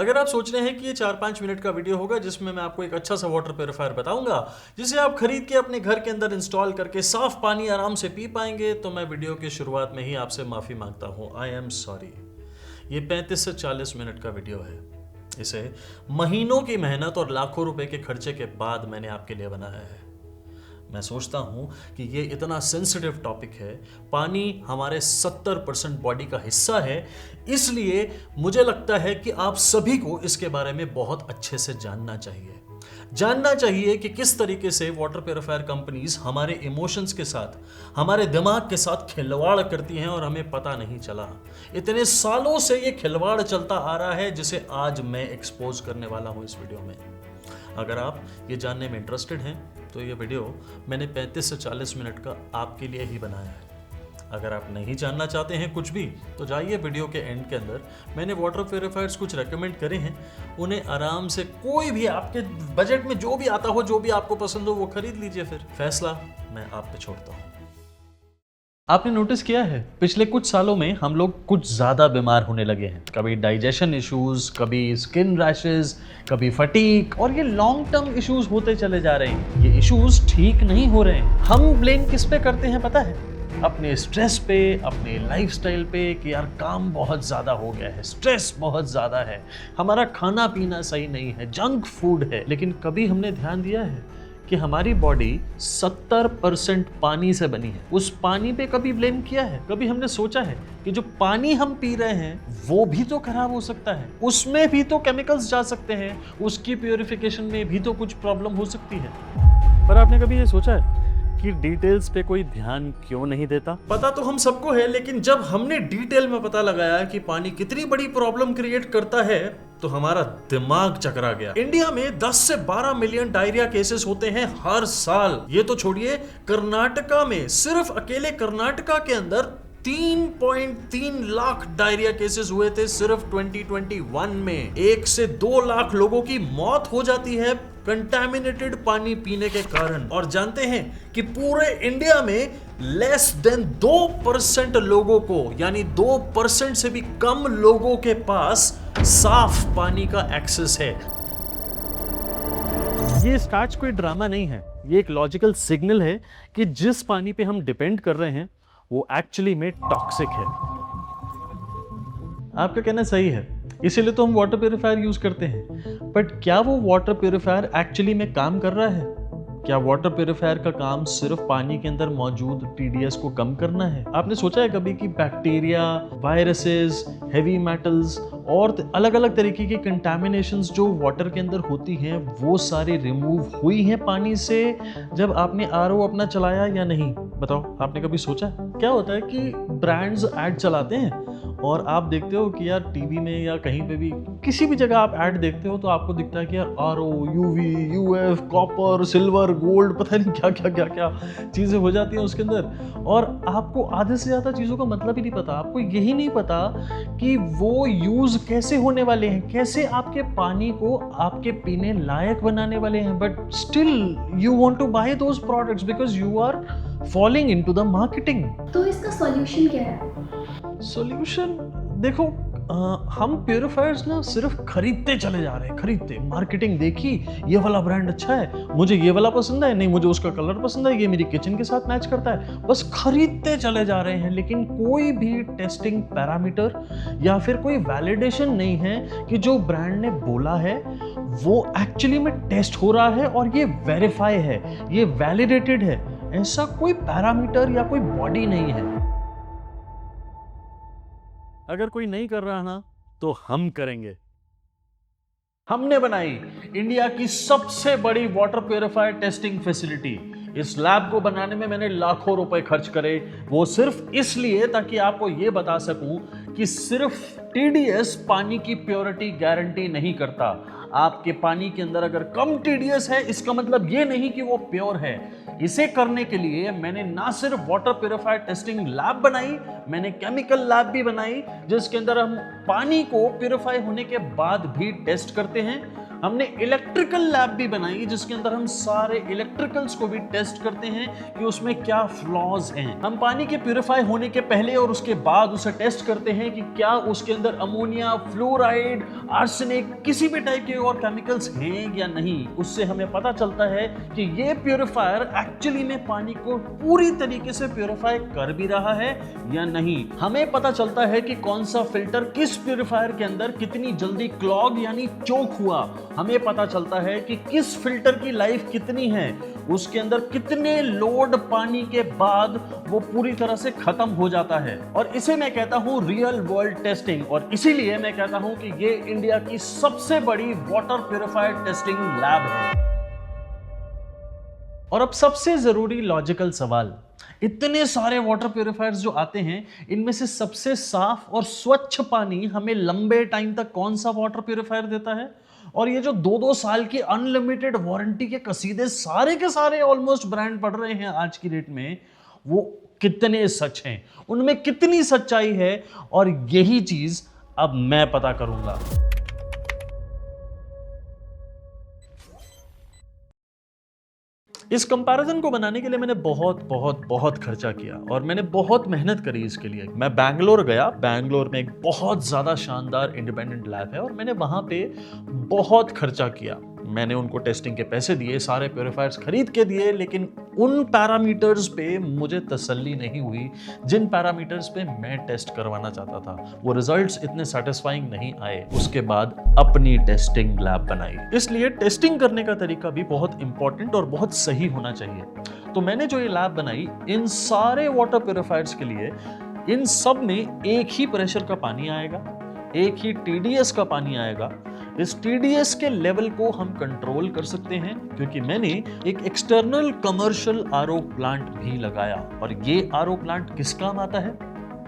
अगर आप सोच रहे हैं कि ये 4-5 मिनट का वीडियो होगा जिसमें मैं आपको एक अच्छा सा वाटर प्योरीफायर बताऊंगा जिसे आप खरीद के अपने घर के अंदर इंस्टॉल करके साफ पानी आराम से पी पाएंगे, तो मैं वीडियो की शुरुआत में ही आपसे माफ़ी मांगता हूँ। I am sorry. ये 35 से 40 मिनट का वीडियो है। इसे महीनों की मेहनत और लाखों रुपए के खर्चे के बाद मैंने आपके लिए बनाया है। मैं सोचता हूँ कि ये इतना सेंसिटिव टॉपिक है, पानी हमारे 70% बॉडी का हिस्सा है, इसलिए मुझे लगता है कि आप सभी को इसके बारे में बहुत अच्छे से जानना चाहिए कि किस तरीके से वाटर प्योरीफायर कंपनीज हमारे इमोशंस के साथ, हमारे दिमाग के साथ खिलवाड़ करती हैं और हमें पता नहीं चला। इतने सालों से ये खिलवाड़ चलता आ रहा है जिसे आज मैं एक्सपोज करने वाला हूँ इस वीडियो में। अगर आप ये जानने में इंटरेस्टेड हैं तो ये वीडियो मैंने 35 से 40 मिनट का आपके लिए ही बनाया है। अगर आप नहीं जानना चाहते हैं कुछ भी तो जाइए वीडियो के एंड के अंदर, मैंने वाटर प्योरीफायर्स कुछ रेकमेंड करे हैं, उन्हें आराम से कोई भी आपके बजट में जो भी आता हो, जो भी आपको पसंद हो वो खरीद लीजिए। फिर फैसला मैं आप पे छोड़ता हूँ। आपने नोटिस किया है पिछले कुछ सालों में हम लोग कुछ ज़्यादा बीमार होने लगे हैं। कभी डाइजेशन इश्यूज, कभी स्किन रैशेज, कभी फटीग, और ये लॉन्ग टर्म इश्यूज होते चले जा रहे हैं। ये इश्यूज ठीक नहीं हो रहे हैं। हम ब्लेम किस पे करते हैं पता है? अपने स्ट्रेस पे, अपने लाइफस्टाइल पे, कि यार काम बहुत ज़्यादा हो गया है, स्ट्रेस बहुत ज़्यादा है, हमारा खाना पीना सही नहीं है, जंक फूड है। लेकिन कभी हमने ध्यान दिया है कि हमारी बॉडी 70% पानी से बनी है? उस पानी पे कभी ब्लेम किया है? कभी हमने सोचा है कि जो पानी हम पी रहे हैं वो भी तो खराब हो सकता है, उसमें भी तो केमिकल्स जा सकते हैं, उसकी प्योरिफिकेशन में भी तो कुछ प्रॉब्लम हो सकती है। पर आपने कभी ये सोचा है कि डिटेल्स पे कोई ध्यान क्यों नहीं देता? पता तो हम सबको है, लेकिन जब हमने डिटेल में पता लगाया कि पानी कितनी बड़ी प्रॉब्लम क्रिएट करता है तो हमारा दिमाग चकरा गया। इंडिया में 10 से 12 मिलियन डायरिया केसेस होते हैं हर साल। ये तो छोड़िए, कर्नाटका में, सिर्फ अकेले कर्नाटका के अंदर 3.3 लाख डायरिया केसेस हुए थे सिर्फ 2021 में। 1 से 2 लाख लोगों की मौत हो जाती है कंटामिनेटेड पानी पीने के कारण। और जानते हैं कि पूरे इंडिया में लेस देन 2% लोगों को, यानी 2% से भी कम लोगों के पास साफ पानी का एक्सेस है। ये स्टार्च कोई ड्रामा नहीं है, ये एक लॉजिकल सिग्नल है कि जिस पानी पे हम डिपेंड कर रहे हैं वो एक्चुअली में टॉक्सिक है। आपका कहना सही है, इसीलिए तो हम वाटर प्योरीफायर यूज करते हैं। बट क्या वो वाटर प्योरीफायर एक्चुअली में काम कर रहा है? क्या वाटर प्योरीफायर का काम सिर्फ पानी के अंदर मौजूद टीडीएस को कम करना है? आपने सोचा है कभी कि बैक्टीरिया, वायरसेस, हेवी मेटल्स और अलग अलग तरीके की कंटामिनेशंस जो वाटर के अंदर होती हैं वो सारी रिमूव हुई हैं पानी से जब आपने आरओ अपना चलाया या नहीं? बताओ, आपने कभी सोचा? क्या होता है कि ब्रांड्स ऐड चलाते हैं और आप देखते हो कि यार टीवी में या कहीं पे भी किसी भी जगह आप ऐड देखते हो तो आपको दिखता है कि यार RO, UV, UF, copper, silver, gold, पता नहीं क्या चीज़ें हो जाती हैं उसके अंदर। और आपको आधे से ज़्यादा चीज़ों का मतलब ही नहीं पता। आपको यही नहीं पता कि वो यूज़ कैसे होने वाले हैं, कैसे आपके पानी को आपके पीने लायक बनाने वाले हैं। But still you want to buy those products because you are falling into the marketing. तो इसका सॉल्यूशन क्या है? सॉल्यूशन देखो, हम प्योरीफायर्स ना सिर्फ खरीदते चले जा रहे हैं, खरीदते। मार्केटिंग देखी, ये वाला ब्रांड अच्छा है, मुझे ये वाला पसंद है, नहीं मुझे उसका कलर पसंद है, ये मेरी किचन के साथ मैच करता है, बस खरीदते चले जा रहे हैं। लेकिन कोई भी टेस्टिंग पैरामीटर या फिर कोई वैलिडेशन नहीं है कि जो ब्रांड ने बोला है वो एक्चुअली में टेस्ट हो रहा है और ये वेरीफाई है, ये वैलिडेटेड है। ऐसा कोई पैरामीटर या कोई बॉडी नहीं है। अगर कोई नहीं कर रहा ना तो हम करेंगे। हमने बनाई इंडिया की सबसे बड़ी वाटर प्योरीफायर टेस्टिंग फैसिलिटी। इस लैब को बनाने में मैंने लाखों रुपए खर्च करे, वो सिर्फ इसलिए ताकि आपको ये बता सकूं कि सिर्फ टीडीएस पानी की प्योरिटी गारंटी नहीं करता। आपके पानी के अंदर अगर कम टीडीएस है इसका मतलब ये नहीं कि वो प्योर है। इसे करने के लिए मैंने ना सिर्फ वाटर प्योरीफायर टेस्टिंग लैब बनाई, मैंने केमिकल लैब भी बनाई जिसके अंदर हम पानी को प्योरीफाई होने के बाद भी टेस्ट करते हैं। हमने इलेक्ट्रिकल लैब भी बनाई जिसके अंदर हम सारे इलेक्ट्रिकल्स को भी टेस्ट करते हैं कि उसमें क्या फ्लॉज हैं। हम पानी के प्यूरिफाई होने के पहले और उसके बाद उसे टेस्ट करते हैं कि क्या उसके अंदर अमोनिया, फ्लोराइड, आर्सेनिक, किसी भी टाइप के और केमिकल्स हैं या नहीं। उससे हमें पता चलता है कि ये प्यूरिफायर एक्चुअली में पानी को पूरी तरीके से प्यूरिफाई कर भी रहा है या नहीं। हमें पता चलता है कि कौन सा फिल्टर किस प्यूरिफायर के अंदर कितनी जल्दी क्लॉग यानी चोक हुआ। हमें पता चलता है कि किस फिल्टर की लाइफ कितनी है, उसके अंदर कितने लोड पानी के बाद वो पूरी तरह से खत्म हो जाता है। और इसे मैं कहता हूं रियल वर्ल्ड टेस्टिंग, और इसीलिए मैं कहता हूं कि ये इंडिया की सबसे बड़ी वाटर प्यूरिफायर टेस्टिंग लैब है। और अब सबसे जरूरी लॉजिकल सवाल, इतने सारे वाटर प्यूरिफायर्स जो आते हैं, इनमें से सबसे साफ और स्वच्छ पानी हमें लंबे टाइम तक कौन सा वाटर प्यूरिफायर देता है? और ये जो 2-2 साल की अनलिमिटेड वारंटी के कसीदे सारे के सारे ऑलमोस्ट ब्रांड पड़ रहे हैं आज की डेट में, वो कितने सच हैं, उनमें कितनी सच्चाई है? और यही चीज अब मैं पता करूंगा। इस कंपैरिजन को बनाने के लिए मैंने बहुत खर्चा किया और मैंने बहुत मेहनत करी इसके लिए। मैं बैंगलोर गया, बैंगलोर में एक बहुत ज़्यादा शानदार इंडिपेंडेंट लैब है और मैंने वहाँ पे बहुत खर्चा किया। मैंने उनको टेस्टिंग के पैसे दिए, सारे प्योरीफायर्स खरीद के दिए, लेकिन उन पैरामीटर्स पे मुझे तसल्ली नहीं हुई जिन पैरामीटर्स पे मैं टेस्ट करवाना चाहता था। वो रिजल्ट्स इतने सेटिस्फाइंग नहीं आए। उसके बाद अपनी टेस्टिंग लैब बनाई। इसलिए टेस्टिंग करने का तरीका भी बहुत इंपॉर्टेंट और बहुत सही होना चाहिए। तो मैंने जो ये लैब बनाई, इन सारे वाटर प्योरीफायर्स के लिए इन सब में एक ही प्रेशर का पानी आएगा, एक ही TDS का पानी आएगा। इस TDS के लेवल को हम कंट्रोल कर सकते हैं क्योंकि मैंने एक एक्सटर्नल कमर्शियल RO प्लांट भी लगाया। और ये RO प्लांट किस काम आता है?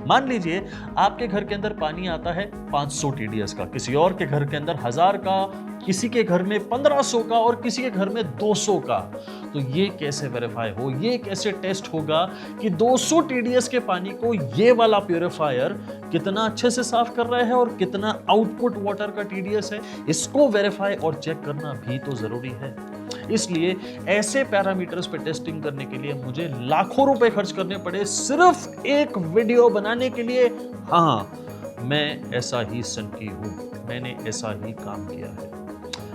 मान लीजिए आपके घर के अंदर पानी आता है 500 TDS का, किसी और के घर के अंदर 1000 का, किसी के घर में 1500 का और किसी के घर में 200 का। तो ये कैसे वेरीफाई हो, ये कैसे टेस्ट होगा कि 200 TDS के पानी को ये वाला प्यूरिफायर कितना अच्छे से साफ कर रहा है और कितना आउटपुट वाटर का TDS है? इसको वेरीफाई और चेक करना भी तो जरूरी है। इसलिए ऐसे पैरामीटर्स पे टेस्टिंग करने के लिए मुझे लाखों रुपए खर्च करने पड़े सिर्फ एक वीडियो बनाने के लिए। हाँ, मैं ऐसा ही सनकी हूं, मैंने ऐसा ही काम किया है।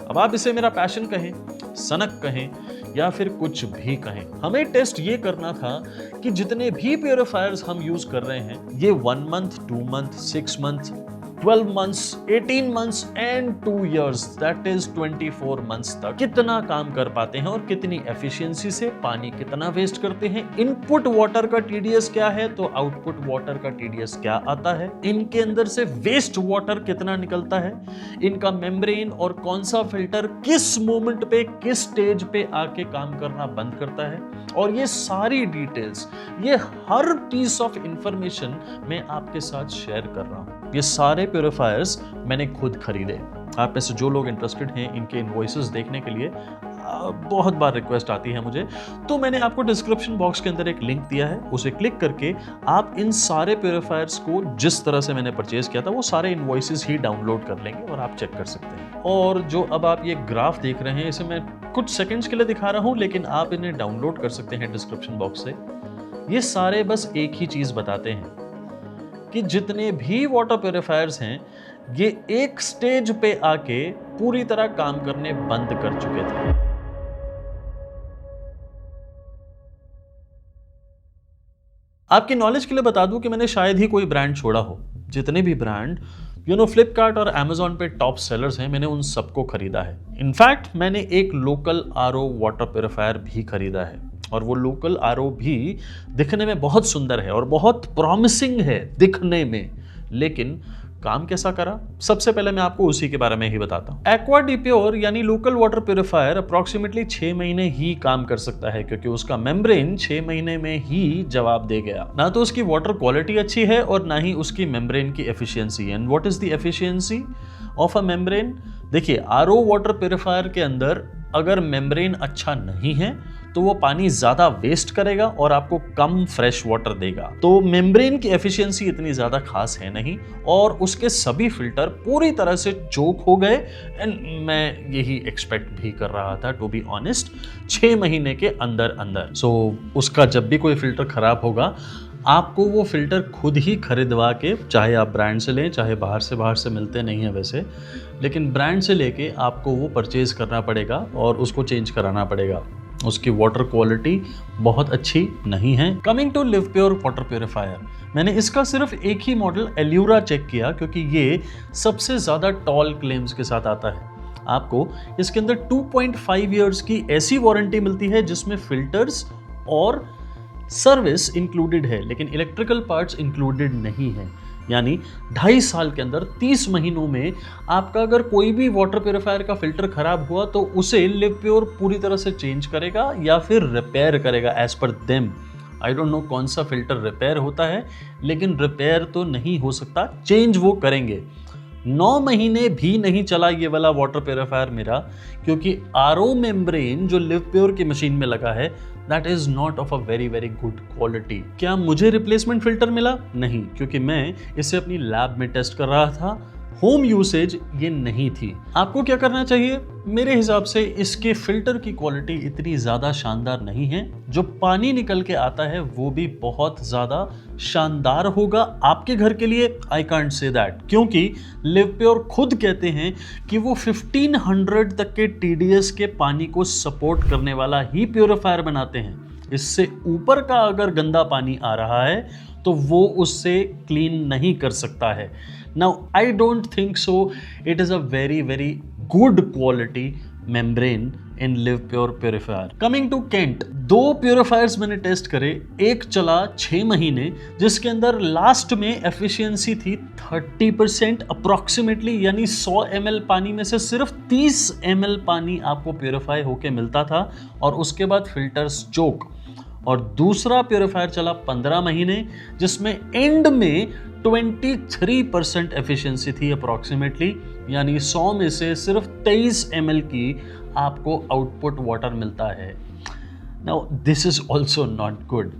अब आप इसे मेरा पैशन कहें, सनक कहें या फिर कुछ भी कहें, हमें टेस्ट ये करना था कि जितने भी प्यूरिफायर्स हम यूज कर रहे हैं, ये 1 month, 2 month, 6 month, 12 months, 18 months and 2 years, that is 24 months तक कितना काम कर पाते हैं और कितनी एफिशिएंसी से, पानी कितना वेस्ट करते हैं, इनपुट वाटर का TDS क्या है तो आउटपुट वाटर का TDS क्या आता है, इनके अंदर से वेस्ट वाटर कितना निकलता है, इनका मेम्ब्रेन और कौन सा फिल्टर किस मोमेंट पे, किस स्टेज पे आके काम करना बंद करता है। और ये सारी डिटेल्स, ये हर पीस ऑफ इंफॉर्मेशन मैं आपके साथ शेयर कर रहा हूं। ये सारे प्यूरिफायर्स मैंने खुद खरीदे। आप में से जो लोग इंटरेस्टेड हैं इनके इनवॉइसेस देखने के लिए बहुत बार रिक्वेस्ट आती है मुझे, तो मैंने आपको डिस्क्रिप्शन बॉक्स के अंदर एक लिंक दिया है, उसे क्लिक करके आप इन सारे प्यूरिफायर्स को जिस तरह से मैंने परचेज किया था वो सारे इनवॉइसेस ही डाउनलोड कर लेंगे और आप चेक कर सकते हैं। और जो अब आप ये ग्राफ देख रहे हैं, इसे मैं कुछ सेकंड्स के लिए दिखा रहा हूं, लेकिन आप इन्हें डाउनलोड कर सकते हैं डिस्क्रिप्शन बॉक्स से। ये सारे बस एक ही चीज बताते हैं कि जितने भी वाटर प्यूरिफायर्स हैं, ये एक स्टेज पे आके पूरी तरह काम करने बंद कर चुके थे। आपकी नॉलेज के लिए बता दूं कि मैंने शायद ही कोई ब्रांड छोड़ा हो। जितने भी ब्रांड फ्लिपकार्ट और अमेजॉन पे टॉप सेलर्स हैं, मैंने उन सबको खरीदा है। इनफैक्ट मैंने एक लोकल RO वाटर प्यूरिफायर भी खरीदा है और वो लोकल RO भी दिखने में बहुत सुंदर है और बहुत प्रॉमिसिंग है दिखने में, लेकिन काम कैसा करा, सबसे पहले मैं आपको उसी के बारे में ही बताता हूँ। एक्वा डी प्योर यानी लोकल वाटर प्यूरिफायर अप्रोक्सीमेटली 6 महीने ही काम कर सकता है क्योंकि उसका मेम्ब्रेन 6 महीने में ही जवाब दे गया। ना तो उसकी वाटर क्वालिटी अच्छी है और ना ही उसकी मेम्ब्रेन की efficiency. And what is the efficiency of a membrane? देखिए, RO वाटर प्यूरिफायर के अंदर अगर मेम्ब्रेन अच्छा नहीं है तो वो पानी ज़्यादा वेस्ट करेगा और आपको कम फ्रेश वाटर देगा। तो मेम्ब्रेन की एफिशिएंसी इतनी ज़्यादा खास है नहीं और उसके सभी फिल्टर पूरी तरह से चोक हो गए एंड मैं यही एक्सपेक्ट भी कर रहा था टू बी ऑनेस्ट 6 महीने के अंदर अंदर। सो उसका जब भी कोई फिल्टर ख़राब होगा आपको वो फ़िल्टर खुद ही खरीदवा के, चाहे आप ब्रांड से लें चाहे बाहर से मिलते नहीं हैं वैसे, लेकिन ब्रांड से लेके आपको वो परचेज़ करना पड़ेगा और उसको चेंज कराना पड़ेगा। उसकी वाटर क्वालिटी बहुत अच्छी नहीं है। Coming to Livpure water purifier, मैंने इसका सिर्फ एक ही मॉडल एल्यूरा चेक किया क्योंकि ये सबसे ज़्यादा टॉल क्लेम्स के साथ आता है। आपको इसके अंदर 2.5 ईयर्स की ऐसी वारंटी मिलती है जिसमें फिल्टर्स और सर्विस इंक्लूडेड है लेकिन इलेक्ट्रिकल पार्ट्स इंक्लूडेड नहीं है। यानी 2.5 साल के अंदर 30 महीनों में आपका अगर कोई भी वाटर प्योरीफायर का फिल्टर खराब हुआ तो उसे लिव प्योर पूरी तरह से चेंज करेगा या फिर रिपेयर करेगा as per them. I don't know कौन सा फिल्टर रिपेयर होता है लेकिन रिपेयर तो नहीं हो सकता, चेंज वो करेंगे। 9 महीने भी नहीं चला ये वाला वाटर प्योरीफायर मेरा क्योंकि आरओ मेम्ब्रेन जो लिव प्योर की मशीन में लगा है that is not of a very good quality. क्या मुझे रिप्लेसमेंट फिल्टर मिला? नहीं, क्योंकि मैं इसे अपनी लैब में टेस्ट कर रहा था, होम यूसेज ये नहीं थी। आपको क्या करना चाहिए? मेरे हिसाब से इसके फिल्टर की क्वालिटी इतनी ज़्यादा शानदार नहीं है, जो पानी निकल के आता है वो भी बहुत ज़्यादा शानदार होगा आपके घर के लिए। आई कांट से दैट क्योंकि लिव प्योर खुद कहते हैं कि वो 1500 तक के TDS के पानी को सपोर्ट करने वाला ही प्योरीफायर बनाते हैं। इससे ऊपर का अगर गंदा पानी आ रहा है तो वो उससे क्लीन नहीं कर सकता है। Now, I don't think so. It is a very good quality membrane in Live Pure Purifier. Coming to Kent, 2 purifiers मैंने टेस्ट करे। एक चला 6 महीने जिसके अंदर लास्ट में एफिशिएंसी थी 30% अप्रॉक्सीमेटली, यानी 100 ml पानी में से सिर्फ 30 ml पानी आपको प्योरीफाई होके मिलता था और उसके बाद फिल्टर्स चोक। और दूसरा प्योरीफायर चला 15 महीने जिसमें एंड में 23% एफिशिएंसी थी अप्रॉक्सीमेटली, यानी 100 में से सिर्फ 23 ml की आपको आउटपुट वाटर मिलता है। Now this is also not good.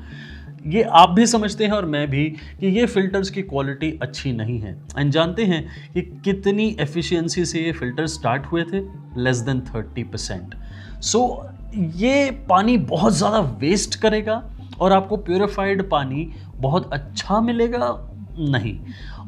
ये आप भी समझते हैं और मैं भी कि ये फिल्टर्स की क्वालिटी अच्छी नहीं है। एंड जानते हैं कि कितनी एफिशिएंसी से ये फिल्टर स्टार्ट हुए थे? Less than 30%। सो ये पानी बहुत ज़्यादा वेस्ट करेगा और आपको प्योरीफाइड पानी बहुत अच्छा मिलेगा नहीं,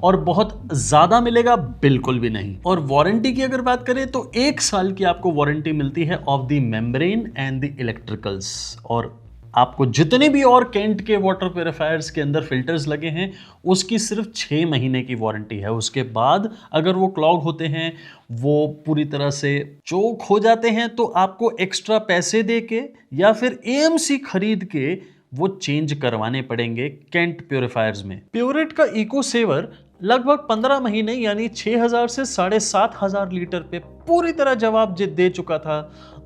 और बहुत ज़्यादा मिलेगा बिल्कुल भी नहीं। और वारंटी की अगर बात करें तो 1 साल की आपको वारंटी मिलती है of the membrane and the electricals. और आपको जितने भी और केंट के वाटर प्योरीफायर्स के अंदर फिल्टर्स लगे हैं उसकी सिर्फ 6 महीने की वारंटी है। उसके बाद अगर वो क्लॉग होते हैं, वो पूरी तरह से चोक हो जाते हैं, तो आपको एक्स्ट्रा पैसे दे के या फिर AMC खरीद के वो चेंज करवाने पड़ेंगे केंट प्योरीफायर्स में। प्योरेट का इको सेवर लगभग 15 महीने यानी 6000 से 7500 लीटर पे पूरी तरह जवाब दे चुका था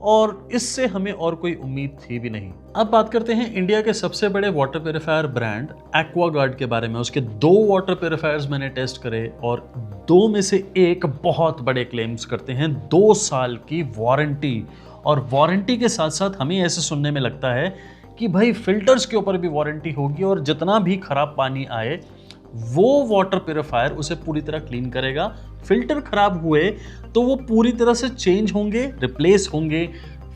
और इससे हमें और कोई उम्मीद थी भी नहीं। अब बात करते हैं इंडिया के सबसे बड़े वाटर प्योरीफायर ब्रांड एक्वागार्ड के बारे में। उसके 2 वाटर प्योरीफायर्स मैंने टेस्ट करे और 2 में से एक बहुत बड़े क्लेम्स करते हैं 2 साल की वारंटी। और वारंटी के साथ साथ हमें ऐसे सुनने में लगता है कि भाई फिल्टर्स के ऊपर भी वारंटी होगी और जितना भी खराब पानी आए वो वाटर प्योरीफायर उसे पूरी तरह क्लीन करेगा। फिल्टर खराब हुए तो वो पूरी तरह से चेंज होंगे, रिप्लेस होंगे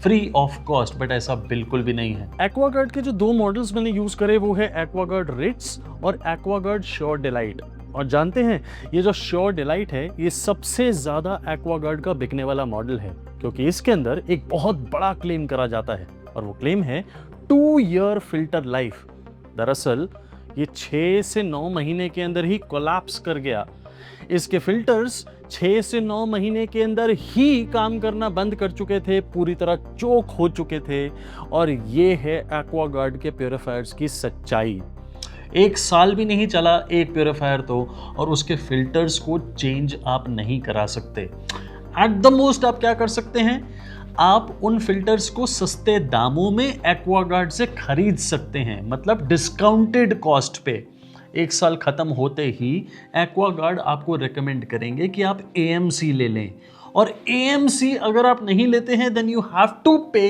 फ्री ऑफ कॉस्ट, बट ऐसा बिल्कुल भी नहीं है। एक्वागार्ड के जो 2 मॉडल्स मैंने यूज करे वो है एक्वागार्ड रिट्स और एक्वागार्ड श्योर डिलाइट। और जानते हैं ये जो श्योर डिलाइट है ये सबसे ज्यादा एक्वागार्ड का बिकने वाला मॉडल है क्योंकि इसके अंदर एक बहुत बड़ा क्लेम करा जाता है और वो क्लेम है 2 ईयर फिल्टर लाइफ। दरअसल ये 6 से 9 महीने के अंदर ही कोलैप्स कर गया। इसके फिल्टर्स 6 से 9 महीने के अंदर ही काम करना बंद कर चुके थे, पूरी तरह चोक हो चुके थे। और ये है एक्वागार्ड के प्योरीफायर्स की सच्चाई। 1 साल भी नहीं चला एक प्योरीफायर तो, और उसके फिल्टर्स को चेंज आप नहीं करा सकते। एट द मोस्ट आप क्या कर सकते हैं, आप उन फिल्टर्स को सस्ते दामों में एक्वागार्ड से खरीद सकते हैं, मतलब डिस्काउंटेड कॉस्ट पे। 1 साल खत्म होते ही एक्वागार्ड आपको रेकमेंड करेंगे कि आप AMC ले लें, और AMC अगर आप नहीं लेते हैं देन यू हैव टू पे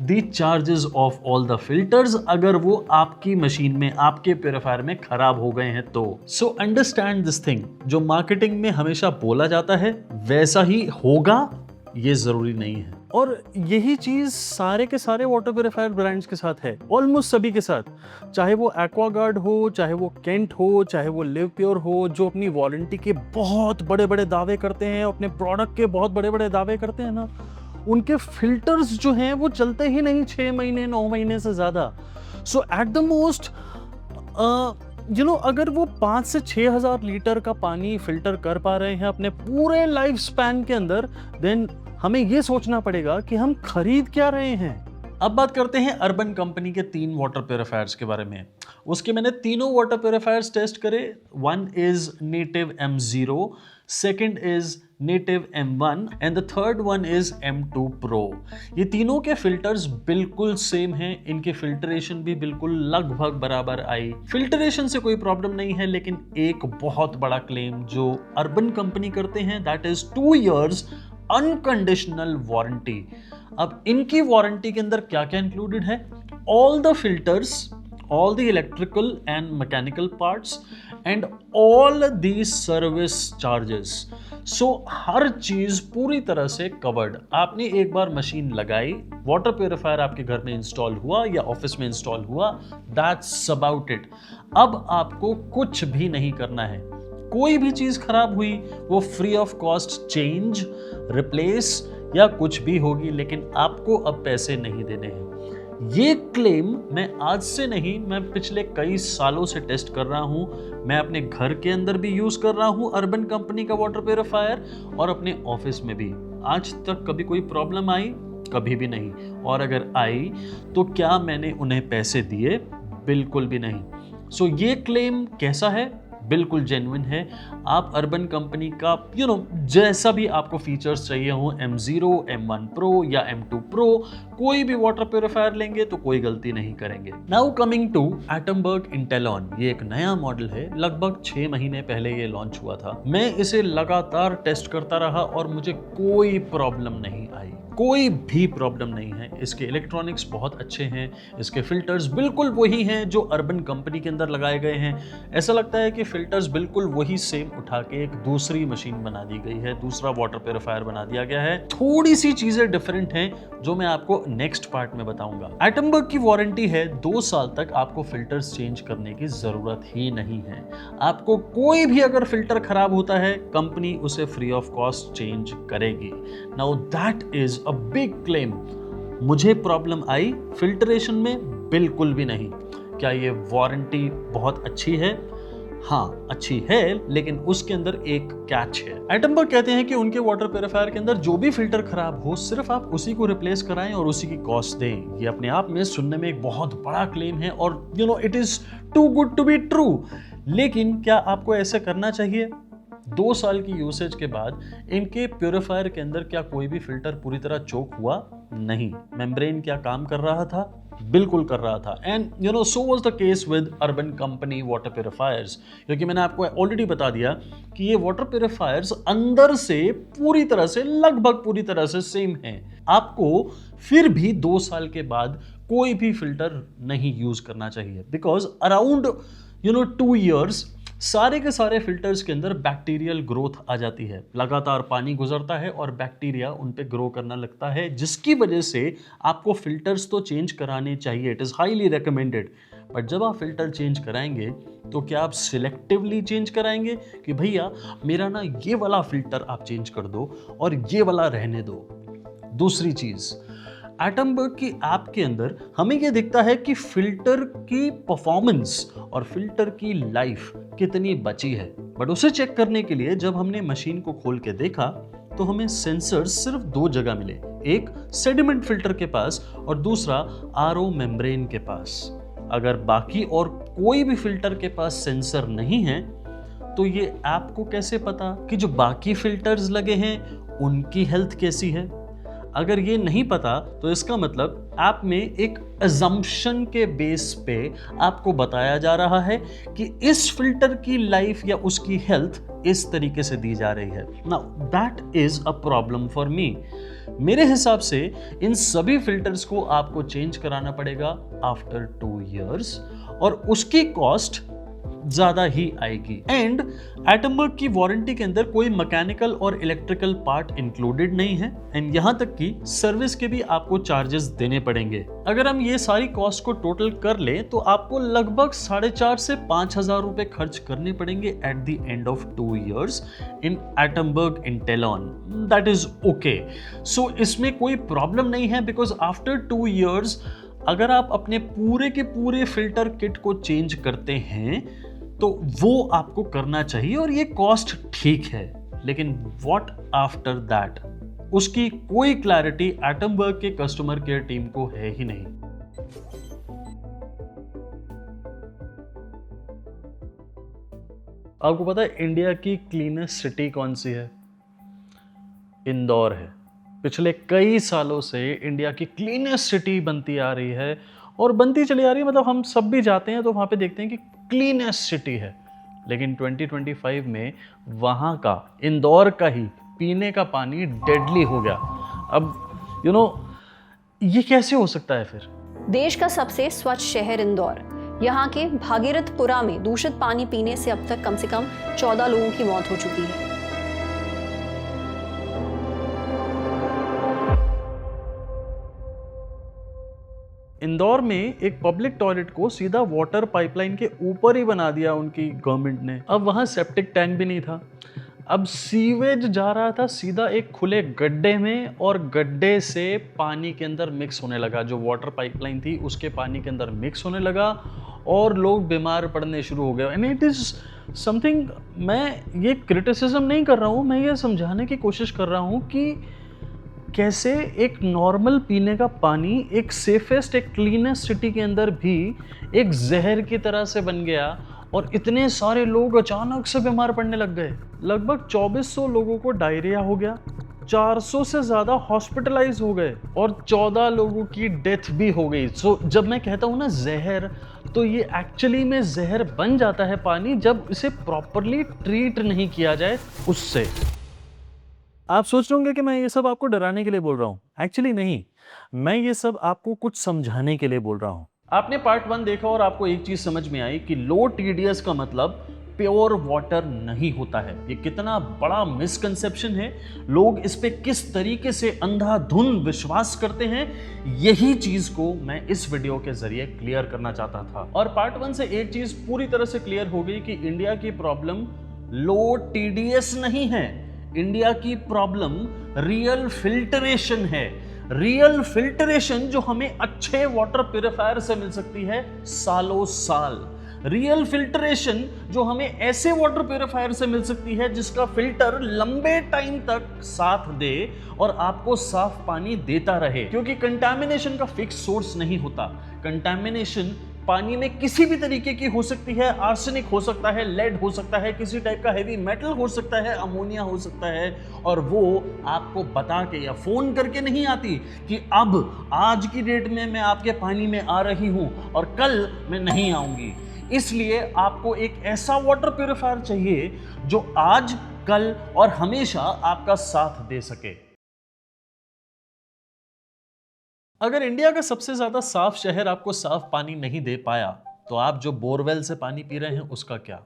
the charges of all the filters अगर वो आपकी मशीन में, आपके प्योरीफायर में खराब हो गए हैं तो। सो अंडरस्टैंड दिस थिंग, जो मार्केटिंग में हमेशा बोला जाता है वैसा ही होगा ये जरूरी नहीं है। और यही चीज सारे के सारे वाटर प्योरीफायर ब्रांड्स के साथ है, ऑलमोस्ट सभी के साथ, चाहे वो एक्वागार्ड हो, चाहे वो केंट हो, चाहे वो लिव प्योर हो, जो अपनी वारंटी के बहुत बड़े बड़े दावे करते हैं, अपने प्रोडक्ट के बहुत बड़े बड़े दावे करते हैं ना, उनके फिल्टर्स जो हैं वो चलते ही नहीं 6 महीने 9 महीने से ज्यादा। सो एट द मोस्ट अगर वो 5 से 6 हजार लीटर का पानी फिल्टर कर पा रहे हैं अपने पूरे लाइफ स्पैन के अंदर, देन हमें ये सोचना पड़ेगा कि हम खरीद क्या रहे हैं। अब बात करते हैं अर्बन कंपनी के 3 वाटर प्योरीफायर्स के बारे में। उसके मैंने तीनों वाटर प्योरीफायर्स टेस्ट करे। One is native M0, second is native M1 and the third one is M2 Pro। ये तीनों के फिल्टर्स बिल्कुल सेम हैं, इनके फिल्टरेशन भी बिल्कुल लगभग बराबर आई, फिल्टरेशन से कोई प्रॉब्लम नहीं है। लेकिन एक बहुत बड़ा क्लेम जो अर्बन कंपनी करते हैं, that is 2 years unconditional warranty. अब इनकी वारंटी के अंदर क्या क्या इंक्लूडेड है? All the filters, all the electrical and mechanical parts and all the service charges। so हर चीज पूरी तरह से कवर्ड। आपने एक बार मशीन लगाई, वाटर प्योरीफायर आपके घर में इंस्टॉल हुआ या ऑफिस में इंस्टॉल हुआ, दैट्स अबाउट इट। अब आपको कुछ भी नहीं करना है। कोई भी चीज खराब हुई वो free of cost change, replace या कुछ भी होगी, लेकिन आपको अब पैसे नहीं देने हैं। ये क्लेम मैं आज से नहीं, मैं पिछले कई सालों से टेस्ट कर रहा हूं। मैं अपने घर के अंदर भी यूज कर रहा हूं अर्बन कंपनी का वाटर प्योरीफायर और अपने ऑफिस में भी। आज तक कभी कोई प्रॉब्लम आई? कभी भी नहीं। और अगर आई तो क्या मैंने उन्हें पैसे दिए? बिल्कुल भी नहीं। सो ये क्लेम कैसा है? बिल्कुल जेन्युइन है। आप अर्बन कंपनी का जैसा भी आपको फीचर्स चाहिए हो, M0, M1 Pro या M2 Pro, कोई भी वाटर प्योरीफायर लेंगे तो कोई गलती नहीं करेंगे। Now coming to Atomberg Intellon. ये एक नया मॉडल है, लगभग 6 महीने पहले ये लॉन्च हुआ था। मैं इसे लगातार टेस्ट करता रहा और मुझे कोई प्रॉब्लम नहीं आई, कोई भी प्रॉब्लम नहीं है। इसके इलेक्ट्रॉनिक्स बहुत अच्छे हैं, इसके फिल्टर्स बिल्कुल वही हैं जो अर्बन कंपनी के अंदर लगाए गए हैं। ऐसा लगता है कि फिल्टर्स बिल्कुल वही सेम उठा के एक दूसरी मशीन बना दी गई है, दूसरा वाटर प्योरीफायर बना दिया गया है। थोड़ी सी चीजें डिफरेंट हैं जो मैं आपको नेक्स्ट पार्ट में बताऊंगा। एटमबर्ग की वारंटी है 2 साल तक आपको फिल्टर्स चेंज करने की जरूरत ही नहीं है। आपको कोई भी अगर फिल्टर खराब होता है, कंपनी उसे फ्री ऑफ कॉस्ट चेंज करेगी। Now that is a big claim. मुझे प्रॉब्लम आई फिल्टरेशन में? बिल्कुल भी नहीं। क्या ये वारंटी बहुत अच्छी है? हाँ, अच्छी है, लेकिन उसके अंदर एक कैच है। एटमबर्ग कहते हैं कि उनके वाटर प्योरीफायर के अंदर जो भी फिल्टर खराब हो, सिर्फ आप उसी को रिप्लेस कराएं और उसी की कॉस्ट दें। ये अपने आप में सुनने में एक बहुत बड़ा क्लेम है और it is too good to be true. लेकिन क्या आपको ऐसे करना चाहिए? 2 साल की यूसेज के बाद इनके प्योरीफायर के अंदर क्या कोई भी फिल्टर पूरी तरह चोक हुआ? नहीं। मेम्ब्रेन क्या काम कर रहा था? बिल्कुल कर रहा था। And so was the case with urban company water purifiers. क्योंकि मैंने आपको ऑलरेडी बता दिया कि ये वाटर प्योरीफायर्स अंदर से पूरी तरह से, लगभग पूरी तरह से सेम हैं। आपको फिर भी 2 साल के बाद कोई भी फिल्टर नहीं यूज करना चाहिए, बिकॉज अराउंड 2 years सारे के सारे फिल्टर्स के अंदर बैक्टीरियल ग्रोथ आ जाती है। लगातार पानी गुजरता है और बैक्टीरिया उन पे ग्रो करना लगता है, जिसकी वजह से आपको फिल्टर्स तो चेंज कराने चाहिए। It is highly recommended. But जब आप फिल्टर चेंज कराएंगे तो क्या आप सिलेक्टिवली चेंज कराएंगे कि भैया मेरा ना ये वाला फिल्टर आप चेंज कर दो और ये वाला रहने दो? दूसरी चीज़, एटमबर्ग की ऐप के अंदर हमें ये दिखता है कि फिल्टर की परफॉर्मेंस और फिल्टर की लाइफ कितनी बची है। बट उसे चेक करने के लिए जब हमने मशीन को खोल के देखा तो हमें सेंसर्स सिर्फ 2 जगह मिले, एक सेडिमेंट फिल्टर के पास और दूसरा आरओ मेम्ब्रेन के पास। अगर बाकी और कोई भी फिल्टर के पास सेंसर नहीं है तो ये ऐप को कैसे पता कि जो बाकी फिल्टर्स लगे हैं उनकी हेल्थ कैसी है? अगर ये नहीं पता तो इसका मतलब ऐप में एक अजम्पशन के बेस पे आपको बताया जा रहा है कि इस फिल्टर की लाइफ या उसकी हेल्थ इस तरीके से दी जा रही है। Now that is a problem for me. मेरे हिसाब से इन सभी फिल्टर्स को आपको चेंज कराना पड़ेगा आफ्टर 2 years और उसकी कॉस्ट ज्यादा ही आएगी। एंड एटमबर्ग की वारंटी के अंदर कोई मैकेनिकल और इलेक्ट्रिकल पार्ट इंक्लूडेड नहीं है एंड यहां तक कि सर्विस के भी आपको चार्जेस देने पड़ेंगे। अगर हम ये सारी कॉस्ट को टोटल कर ले तो आपको लगभग 4,500 से 5,000 रुपए खर्च करने पड़ेंगे at the end of 2 years in Atomberg Intellon. That is okay. So इसमें कोई प्रॉब्लम नहीं है बिकॉज आफ्टर 2 years अगर आप अपने पूरे के पूरे फिल्टर किट को चेंज करते हैं तो वो आपको करना चाहिए और ये कॉस्ट ठीक है। लेकिन व्हाट आफ्टर दैट, उसकी कोई क्लैरिटी एटमबर्ग के कस्टमर केयर टीम को है ही नहीं। आपको पता है इंडिया की क्लीनेस्ट सिटी कौन सी है? इंदौर है। पिछले कई सालों से इंडिया की क्लीनेस्ट सिटी बनती आ रही है और बनती चली आ रही है। मतलब हम सब भी जाते हैं तो वहाँ पे देखते हैं कि क्लीनेस्ट सिटी है, लेकिन 2025 में वहाँ का, इंदौर का ही पीने का पानी डेडली हो गया। अब ये कैसे हो सकता है फिर? देश का सबसे स्वच्छ शहर इंदौर, यहाँ के भागीरथपुरा में दूषित पानी पीने से अब तक कम से कम 14 लोगों की मौत हो चुकी है। इंदौर में एक पब्लिक टॉयलेट को सीधा वाटर पाइपलाइन के ऊपर ही बना दिया उनकी गवर्नमेंट ने। अब वहां सेप्टिक टैंक भी नहीं था। अब सीवेज जा रहा था सीधा एक खुले गड्ढे में और गड्ढे से पानी के अंदर मिक्स होने लगा। जो वाटर पाइपलाइन थी उसके पानी के अंदर मिक्स होने लगा और लोग बीमार पड़ने शुरू हो गए। एंड इट इज समथिंग, मैं ये क्रिटिसिज्म नहीं कर रहा हूँ, मैं ये समझाने की कोशिश कर रहा हूँ कि कैसे एक नॉर्मल पीने का पानी एक सेफेस्ट, एक क्लीनेस्ट सिटी के अंदर भी एक जहर की तरह से बन गया और इतने सारे लोग अचानक से बीमार पड़ने लग गए। लगभग 2400 लोगों को डायरिया हो गया, 400 से ज़्यादा हॉस्पिटलाइज हो गए और 14 लोगों की डेथ भी हो गई। सो जब मैं कहता हूँ ना जहर, तो ये एक्चुअली में जहर बन जाता है पानी जब इसे प्रॉपरली ट्रीट नहीं किया जाए उससे। आप सोच रहे होंगे कि मैं ये सब आपको डराने के लिए बोल रहा हूँ। एक्चुअली नहीं, मैं ये सब आपको कुछ समझाने के लिए बोल रहा हूँ। आपने पार्ट 1 देखा और आपको एक चीज समझ में आई कि लो टीडीएस का मतलब प्योर वाटर नहीं होता है। ये कितना बड़ा मिसकंसेप्शन है, लोग इस पे किस तरीके से अंधाधुंध विश्वास करते हैं, यही चीज को मैं इस वीडियो के जरिए क्लियर करना चाहता था। और पार्ट 1 से एक चीज पूरी तरह से क्लियर हो गई कि इंडिया की प्रॉब्लम लो टीडीएस नहीं है, इंडिया की प्रॉब्लम रियल फिल्टरेशन है। रियल फिल्टरेशन जो हमें अच्छे वाटर प्यूरिफायर से मिल सकती है सालों साल। रियल फिल्टरेशन जो हमें ऐसे वाटर प्यूरिफायर से मिल सकती है जिसका फिल्टर लंबे टाइम तक साथ दे और आपको साफ पानी देता रहे। क्योंकि कंटामिनेशन का फिक्स सोर्स नहीं होता। कंटामिनेशन पानी में किसी भी तरीके की हो सकती है। आर्सेनिक हो सकता है, लेड हो सकता है, किसी टाइप का हेवी मेटल हो सकता है, अमोनिया हो सकता है, और वो आपको बता के या फोन करके नहीं आती कि अब आज की डेट में मैं आपके पानी में आ रही हूं और कल मैं नहीं आऊंगी। इसलिए आपको एक ऐसा वाटर प्यूरिफायर चाहिए जो आज, कल और हमेशा आपका साथ दे सके। अगर इंडिया का सबसे ज्यादा साफ शहर आपको साफ पानी नहीं दे पाया तो आप जो बोरवेल से पानी पी रहे हैं उसका क्या?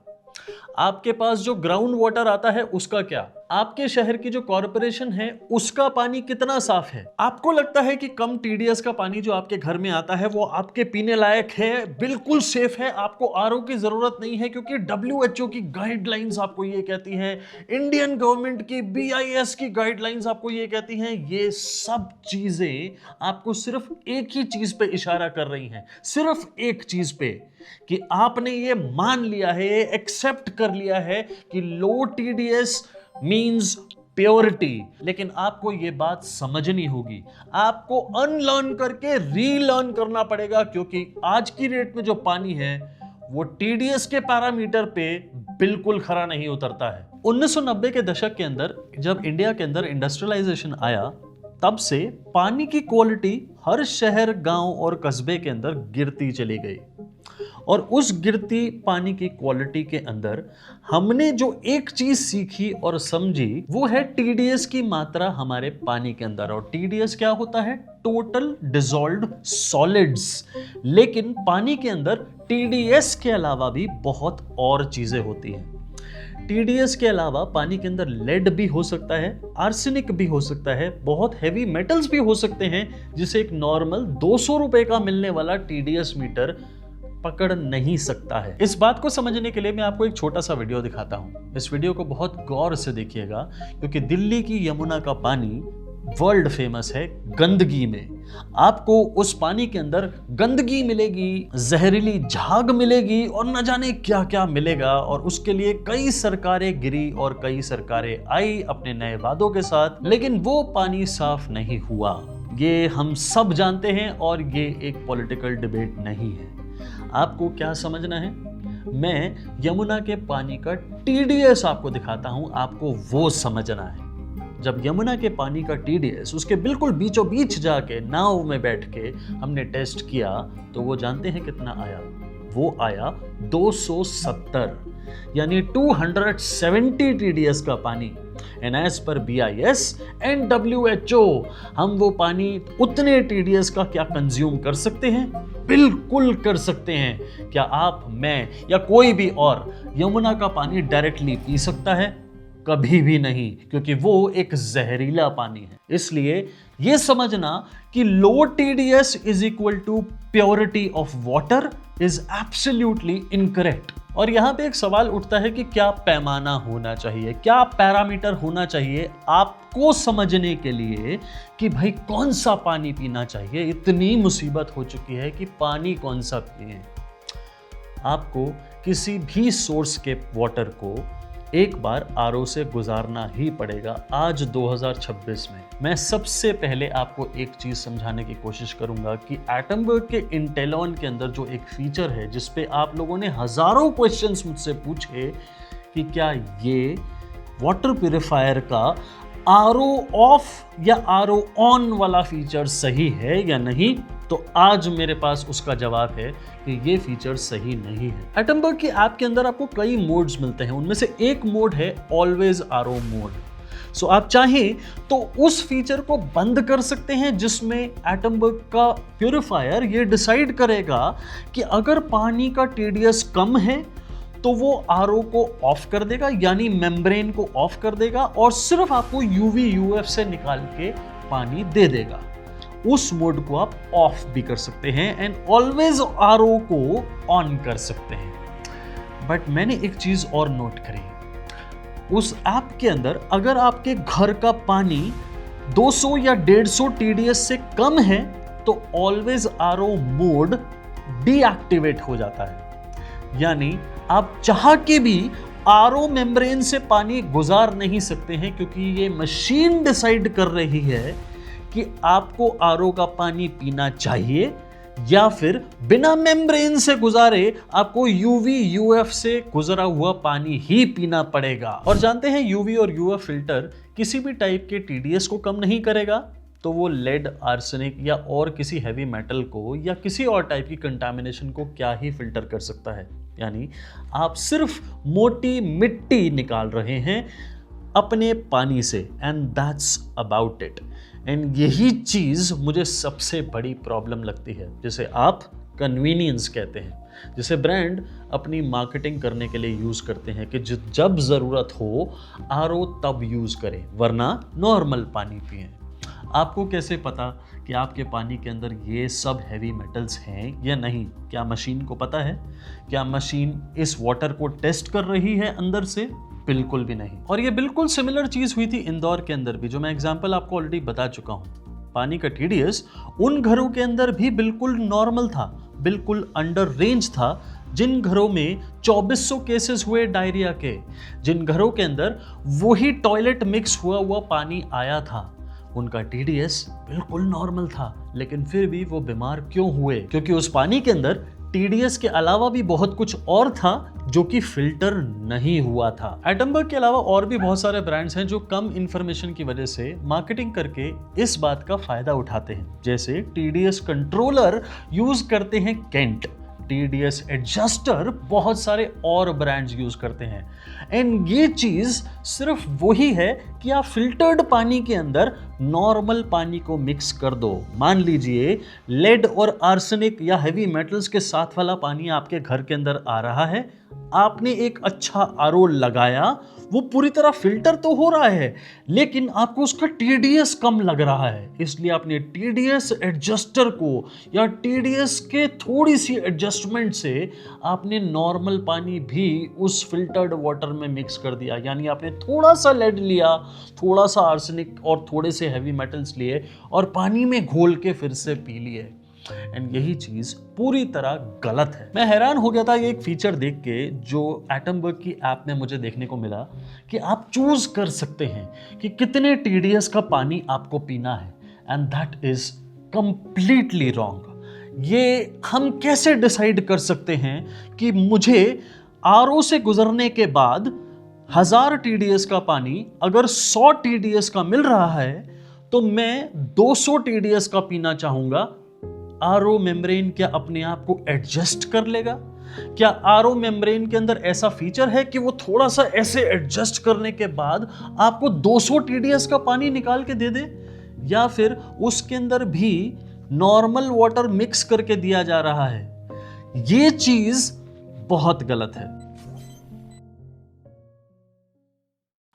आपके पास जो ग्राउंड वाटर आता है उसका क्या? आपके शहर की जो कॉर्पोरेशन है उसका पानी कितना साफ है? आपको लगता है कि कम टीडीएस का पानी जो आपके घर में आता है वो आपके पीने लायक है, बिल्कुल सेफ है, आपको आरओ की जरूरत नहीं है क्योंकि डब्ल्यूएचओ की गाइडलाइंस आपको ये कहती है, इंडियन गवर्नमेंट की बीआईएस की गाइडलाइंस आपको ये कहती हैं। ये सब चीजें आपको सिर्फ एक ही चीज पे इशारा कर रही हैं, सिर्फ एक चीज पे, कि आपने ये मान लिया है, एक्सेप्ट कर लिया है कि लो टीडीएस मींस प्योरिटी। लेकिन आपको ये बात समझनी होगी, आपको अनलर्न करके रीलर्न करना पड़ेगा, क्योंकि आज की डेट में जो पानी है वो टीडीएस के पैरामीटर पे बिल्कुल खरा नहीं उतरता है। 1990 के दशक के अंदर जब इंडिया के अंदर इंडस्ट्रियलाइजेशन आया तब से पानी की क्वालिटी हर शहर, गांव और कस्बे के अंदर गिरती चली गई। और उस गिरती पानी की क्वालिटी के अंदर हमने जो एक चीज सीखी और समझी वो है टीडीएस की मात्रा हमारे पानी के अंदर। और टीडीएस क्या होता है? Total dissolved solids. लेकिन पानी के अंदर टीडीएस के अलावा भी बहुत और चीजें होती हैं। टीडीएस के अलावा पानी के अंदर लेड भी हो सकता है, आर्सेनिक भी हो सकता है, बहुत हैवी मेटल्स भी हो सकते हैं, जिसे एक नॉर्मल 200 रुपए का मिलने वाला टीडीएस मीटर पकड़ नहीं सकता है। इस बात को समझने के लिए मैं आपको एक छोटा सा वीडियो दिखाता हूं। इस वीडियो को बहुत गौर से देखिएगा, क्योंकि दिल्ली की यमुना का पानी वर्ल्ड फेमस है गंदगी में। आपको उस पानी के अंदर गंदगी मिलेगी, जहरीली झाग मिलेगी और न जाने क्या क्या मिलेगा। और उसके लिए कई सरकारें गिरी और कई सरकारें आई अपने नए वादों के साथ, लेकिन वो पानी साफ नहीं हुआ। ये हम सब जानते हैं और ये एक पॉलिटिकल डिबेट नहीं है। आपको क्या समझना है? मैं यमुना के पानी का टीडीएस आपको दिखाता हूं, आपको वो समझना है। जब यमुना के पानी का टीडीएस उसके बिल्कुल बीचों बीच जाके नाव में बैठ के हमने टेस्ट किया, तो वो जानते हैं कितना आया? वो आया 270, यानी 270 टीडीएस का पानी। And as per BIS and WHO हम वो पानी उतने टीडीएस का क्या कंज्यूम कर सकते हैं? बिल्कुल कर सकते हैं। क्या आप, मैं या कोई भी और यमुना का पानी डायरेक्टली पी सकता है? कभी भी नहीं, क्योंकि वो एक जहरीला पानी है। इसलिए ये समझना कि low TDS is equal to purity of water is absolutely incorrect. और यहां पे एक सवाल उठता है कि क्या पैमाना होना चाहिए, क्या पैरामीटर होना चाहिए आपको समझने के लिए कि भाई कौन सा पानी पीना चाहिए। इतनी मुसीबत हो चुकी है कि पानी कौन सा पिए। आपको किसी भी सोर्स के वाटर को एक बार आरओ से गुजारना ही पड़ेगा। आज 2026 में मैं सबसे पहले आपको एक चीज समझाने की कोशिश करूंगा कि एटमबर्ग के इंटेलॉन के अंदर जो एक फीचर है, जिस पे आप लोगों ने हजारों क्वेश्चंस मुझसे पूछे कि क्या ये वाटर प्यूरिफायर का आरओ ऑफ या आरओ ऑन वाला फीचर सही है या नहीं, तो आज मेरे पास उसका जवाब है कि ये फीचर सही नहीं है। एटमबर्ग की ऐप के अंदर आपको कई मोड्स मिलते हैं, उनमें से एक मोड है ऑलवेज आरओ मोड। सो आप चाहें तो उस फीचर को बंद कर सकते हैं, जिसमें एटमबर्ग का प्यूरिफायर ये डिसाइड करेगा कि अगर पानी का टीडीएस कम है तो वो आरओ को ऑफ कर देगा, यानी मेम्ब्रेन को ऑफ कर देगा और सिर्फ आपको UV UF से निकाल के पानी दे देगा। उस मोड को आप ऑफ भी कर सकते हैं एंड ऑलवेज आरओ को ऑन कर सकते हैं। बट मैंने एक चीज और नोट करी, उस ऐप के अंदर अगर आपके घर का पानी 200 या 150 टीडीएस से कम है तो ऑलवेज आरओ मोड डीएक्टिवेट हो जाता है। यानी आप चाह के भी आरओ मेम्ब्रेन से पानी गुजार नहीं सकते हैं, क्योंकि ये मशीन डिसाइड कर रही है कि आपको आरओ का पानी पीना चाहिए या फिर बिना मेम्ब्रेन से गुजारे आपको UV UF से गुजरा हुआ पानी ही पीना पड़ेगा। और जानते हैं UV और UF फिल्टर किसी भी टाइप के टीडीएस को कम नहीं करेगा, तो वो लेड, आर्सेनिक या और किसी हैवी मेटल को या किसी और टाइप की कंटामिनेशन को क्या ही फिल्टर कर सकता है। यानी आप सिर्फ मोटी मिट्टी निकाल रहे हैं अपने पानी से, and that's about it. And यही चीज़ मुझे सबसे बड़ी प्रॉब्लम लगती है, जिसे आप कन्वीनियंस कहते हैं, जिसे ब्रांड अपनी मार्केटिंग करने के लिए यूज़ करते हैं कि जब ज़रूरत हो आरओ तब यूज़ करें, वरना नॉर्मल पानी पिएं। आपको कैसे पता कि आपके पानी के अंदर ये सब हैवी मेटल्स हैं या नहीं? क्या मशीन को पता है? क्या मशीन इस वाटर को टेस्ट कर रही है अंदर से? बिल्कुल भी नहीं। और ये बिल्कुल सिमिलर चीज़ हुई थी इंदौर के अंदर भी, जो मैं एग्जाम्पल आपको ऑलरेडी बता चुका हूँ। पानी का टीडीएस उन घरों के अंदर भी बिल्कुल नॉर्मल था, बिल्कुल अंडर रेंज था, जिन घरों में 2400 केसेस हुए डायरिया के, जिन घरों के अंदर वही टॉयलेट मिक्स हुआ पानी आया था, उनका टीडीएस बिल्कुल नॉर्मल था। लेकिन फिर भी वो बीमार क्यों हुए? क्योंकि उस पानी के अंदर TDS के अलावा भी बहुत कुछ और था जो कि फिल्टर नहीं हुआ था। एटमबर्ग के अलावा और भी बहुत सारे ब्रांड्स हैं जो कम इंफॉर्मेशन की वजह से मार्केटिंग करके इस बात का फायदा उठाते हैं। जैसे TDS कंट्रोलर यूज करते हैं केंट, TDS एडजस्टर बहुत सारे और ब्रांड्स यूज करते हैं। एंड ये चीज सिर्फ वही है कि आप फिल्टर्ड पानी के अंदर नॉर्मल पानी को मिक्स कर दो। मान लीजिए लेड और आर्सेनिक या हेवी मेटल्स के साथ वाला पानी आपके घर के अंदर आ रहा है, आपने एक अच्छा RO लगाया, वो पूरी तरह फिल्टर तो हो रहा है लेकिन आपको उसका TDS कम लग रहा है, इसलिए आपने TDS एडजस्टर को या TDS के थोड़ी सी एडजस्टमेंट से आपने नॉर्मल पानी भी उस फिल्टर्ड वाटर में मिक्स कर दिया। यानी आपने थोड़ा सा लेड लिया, थोड़ा सा आर्सेनिक और थोड़े से हेवी मेटल्स लिए और पानी में घोल के फिर से पी लिए। एंड यही चीज पूरी तरह गलत है। मैं हैरान हो गया था ये एक फीचर देख के जो एटमबर्ग की ऐप में मुझे देखने को मिला कि आप चूज कर सकते हैं कि कितने TDS का पानी आपको पीना है, and that is completely wrong. ये हम कैसे डिसाइड कर सकते हैं कि मुझे RO से गुजरने के बाद 1000 TDS का पानी अगर 100 TDS का मिल रहा है तो मैं 200 TDS का पीना चाहूंगा? RO मेम्ब्रेन क्या अपने आप को एडजस्ट कर लेगा? क्या RO मेम्ब्रेन के अंदर ऐसा फीचर है कि वो थोड़ा सा ऐसे एडजस्ट करने के बाद आपको 200 TDS का पानी निकाल के दे दे? या फिर उसके अंदर भी नॉर्मल वाटर मिक्स करके दिया जा रहा है? ये चीज बहुत गलत है।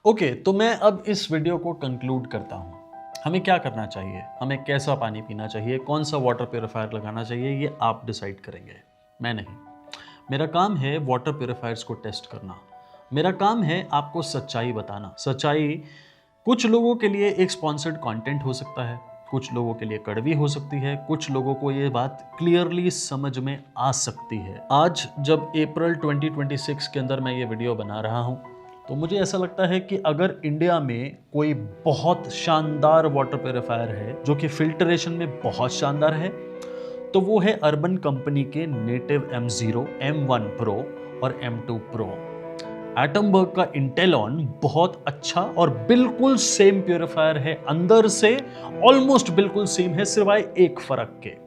ओके, तो मैं अब इस वीडियो को कंक्लूड करता हूं। हमें क्या करना चाहिए, हमें कैसा पानी पीना चाहिए, कौन सा वाटर प्यूरिफायर लगाना चाहिए, ये आप डिसाइड करेंगे, मैं नहीं। मेरा काम है वाटर प्यूरिफायर्स को टेस्ट करना, मेरा काम है आपको सच्चाई बताना। सच्चाई कुछ लोगों के लिए एक स्पॉन्सर्ड कंटेंट हो सकता है, कुछ लोगों के लिए कड़वी हो सकती है, कुछ लोगों को ये बात क्लियरली समझ में आ सकती है। आज जब अप्रैल 2026 के अंदर मैं ये वीडियो बना रहा हूँ तो मुझे ऐसा लगता है कि अगर इंडिया में कोई बहुत शानदार वाटर प्यूरिफायर है जो कि फिल्टरेशन में बहुत शानदार है तो वो है अर्बन कंपनी के नेटिव M0, M1 Pro और M2 Pro। एटमबर्ग का इंटेलॉन बहुत अच्छा और बिल्कुल सेम प्यूरिफायर है, अंदर से ऑलमोस्ट बिल्कुल सेम है सिवाय एक फर्क के।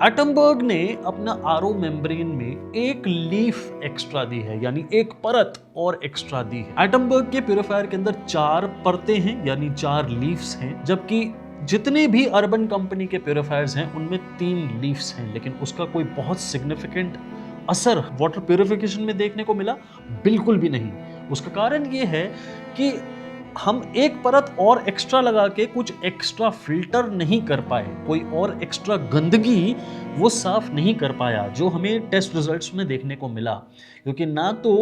एटमबर्ग ने अपना RO मेम्ब्रेन में एक लीफ एक्स्ट्रा दी है, यानी एक परत और एक्स्ट्रा दी है। एटमबर्ग के प्यूरिफायर के अंदर 4 परतें हैं यानी 4 लीफ्स हैं, जबकि जितने भी अर्बन कंपनी के प्यूरिफायर्स हैं उनमें 3 लीफ्स हैं। लेकिन उसका कोई बहुत सिग्निफिकेंट असर वाटर प्यूरिफिकेशन में देखने को मिला? बिल्कुल भी नहीं। उसका कारण ये है कि हम एक परत और एक्स्ट्रा लगा के कुछ एक्स्ट्रा फिल्टर नहीं कर पाए, कोई और एक्स्ट्रा गंदगी वो साफ नहीं कर पाया जो हमें टेस्ट रिजल्ट्स में देखने को मिला। क्योंकि ना तो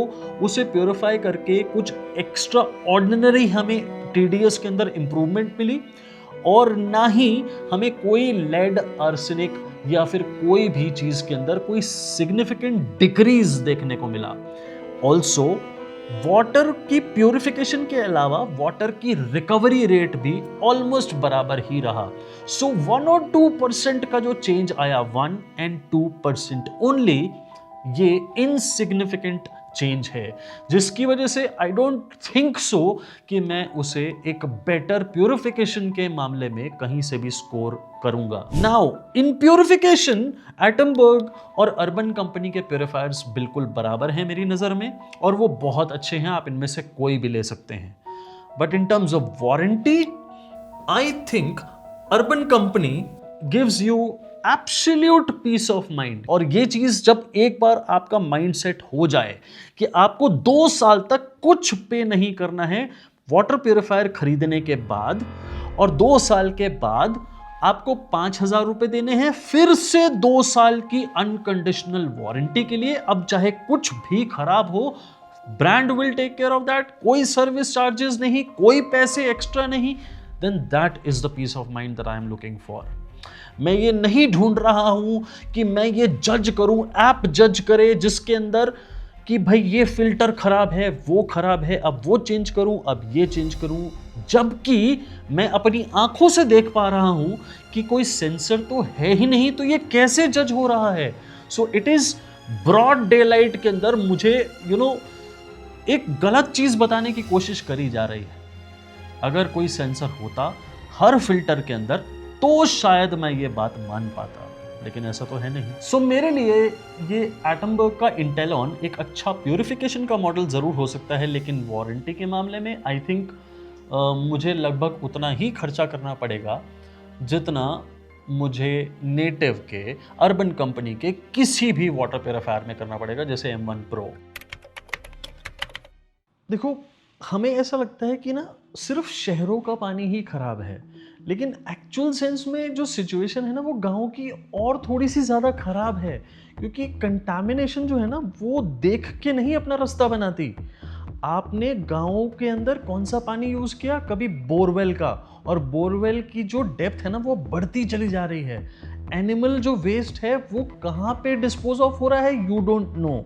उसे प्योरीफाई करके कुछ एक्स्ट्रा ऑर्डिनरी हमें TDS के अंदर इंप्रूवमेंट मिली और ना ही हमें कोई लेड, आर्सेनिक या फिर कोई भी चीज के अंदर कोई सिग्निफिकेंट डिक्रीज देखने को मिला। ऑल्सो वाटर की प्यूरिफिकेशन के अलावा वाटर की रिकवरी रेट भी ऑलमोस्ट बराबर ही रहा। सो 1 और 2% का जो चेंज आया, 1 and 2% ओनली, ये इनसिग्निफिकेंट चेंज है जिसकी वजह से आई डोंट थिंक सो कि मैं उसे एक बेटर प्यूरिफिकेशन के मामले में कहीं से भी स्कोर करूंगा। नाउ इन प्यूरिफिकेशन एटमबर्ग और अर्बन कंपनी के प्यूरिफायर्स बिल्कुल बराबर हैं मेरी नजर में और वो बहुत अच्छे हैं, आप इनमें से कोई भी ले सकते हैं। But in terms of warranty I think Urban Company gives you absolute peace of mind. और ये चीज जब एक बार आपका माइंडसेट हो जाए कि आपको 2 साल तक कुछ पे नहीं करना है वाटर प्यूरिफायर खरीदने के बाद, और 2 साल के बाद आपको 5,000 रुपए देने हैं फिर से 2 साल की अनकंडीशनल वारंटी के लिए। अब चाहे कुछ भी खराब हो, brand will take care of that, कोई सर्विस चार्जेस नहीं, कोई पैसे एक्स्ट्रा नहीं। Then that is the peace of mind that I am looking for. मैं ये नहीं ढूंढ रहा हूं कि मैं ये जज करूं, ऐप जज करे जिसके अंदर कि भाई ये फिल्टर खराब है, वो खराब है, अब वो चेंज करूं, अब ये चेंज करूं, जबकि मैं अपनी आंखों से देख पा रहा हूं कि कोई सेंसर तो है ही नहीं, तो ये कैसे जज हो रहा है। So it is broad daylight के अंदर मुझे एक गलत चीज बताने की कोशिश करी जा रही है। अगर कोई सेंसर होता हर फिल्टर के अंदर तो शायद मैं ये बात मान पाता, लेकिन ऐसा तो है नहीं। सो मेरे लिए ये एटमबर्ग का इंटेलॉन एक अच्छा प्यूरिफिकेशन का मॉडल जरूर हो सकता है, लेकिन वारंटी के मामले में आई थिंक मुझे लगभग उतना ही खर्चा करना पड़ेगा जितना मुझे नेटिव के अर्बन कंपनी के किसी भी वाटर प्यूरिफायर में करना पड़ेगा, जैसे M1 Pro। देखो, हमें ऐसा लगता है कि ना सिर्फ शहरों का पानी ही खराब है, लेकिन एक्चुअल सेंस में जो सिचुएशन है ना वो गांव की और थोड़ी सी ज़्यादा खराब है, क्योंकि कंटामिनेशन जो है ना वो देख के नहीं अपना रास्ता बनाती। आपने गाँव के अंदर कौन सा पानी यूज़ किया? कभी बोरवेल का, और बोरवेल की जो डेप्थ है ना वो बढ़ती चली जा रही है। एनिमल जो वेस्ट है वो कहाँ पे डिस्पोज ऑफ हो रहा है, यू डोंट नो।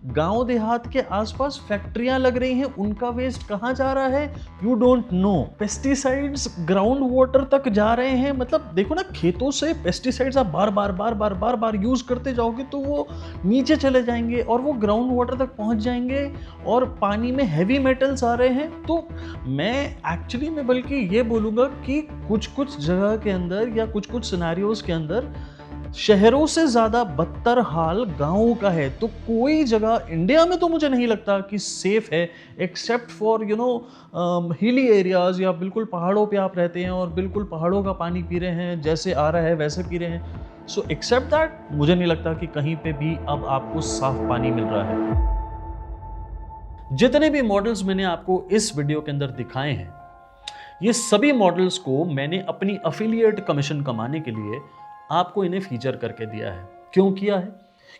गांव देहात के आसपास फैक्ट्रियां लग रही हैं, उनका वेस्ट कहाँ जा रहा है, you don't know. Pesticides ground water तक जा रहे हैं। मतलब देखो ना, खेतों से पेस्टिसाइड्स आप बार बार यूज करते जाओगे तो वो नीचे चले जाएंगे और वो ग्राउंड वाटर तक पहुंच जाएंगे, और पानी में हैवी मेटल्स आ रहे हैं। तो मैं एक्चुअली में बल्कि ये बोलूँगा कि कुछ जगह के अंदर या कुछ सिनेरियोज के अंदर शहरों से ज़्यादा बदतर हाल गाँवों का है। तो कोई जगह इंडिया में तो मुझे नहीं लगता कि सेफ है, एक्सेप्ट फॉर हिली एरियाज, या बिल्कुल पहाड़ों पे आप रहते हैं और बिल्कुल पहाड़ों का पानी पी रहे हैं, जैसे आ रहा है वैसे पी रहे हैं। सो एक्सेप्ट दैट, मुझे नहीं लगता कि कहीं पे भी अब आपको साफ पानी मिल रहा है। जितने भी मॉडल्स मैंने आपको इस वीडियो के अंदर दिखाए हैं, ये सभी मॉडल्स को मैंने अपनी अफिलिएट कमीशन कमाने के लिए आपको इन्हें फीचर करके दिया है। क्यों किया है?